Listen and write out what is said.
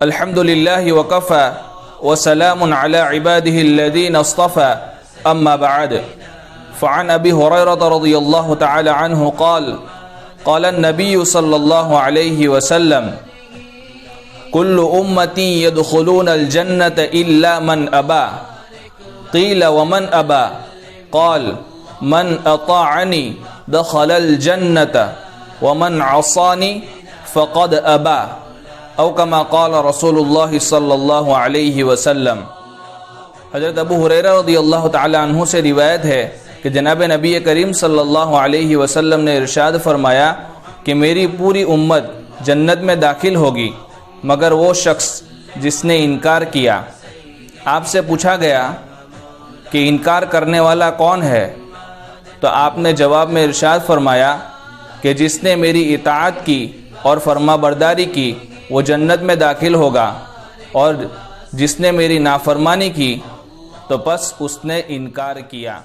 الحمد للہ وکفى وسلام علی عباده الذین اصطفى اما بعد فعن ابی ہریرہ رضی اللہ تعالی عنہ قال قال النبی صلی اللہ علیہ وسلم كل امتی يدخلون الجنة الا من ابا قیل ومن ابا قال من اطاعنی دخل الجنة ومن عصانی فقد ابا او کما قال رسول اللہ صلی اللہ علیہ وسلم۔ حضرت ابو ہریرہ رضی اللہ تعالی عنہ سے روایت ہے کہ جناب نبی کریم صلی اللہ علیہ وسلم نے ارشاد فرمایا کہ میری پوری امت جنت میں داخل ہوگی مگر وہ شخص جس نے انکار کیا۔ آپ سے پوچھا گیا کہ انکار کرنے والا کون ہے؟ تو آپ نے جواب میں ارشاد فرمایا کہ جس نے میری اطاعت کی اور فرما برداری کی وہ جنت میں داخل ہوگا، اور جس نے میری نافرمانی کی تو پس اس نے انکار کیا۔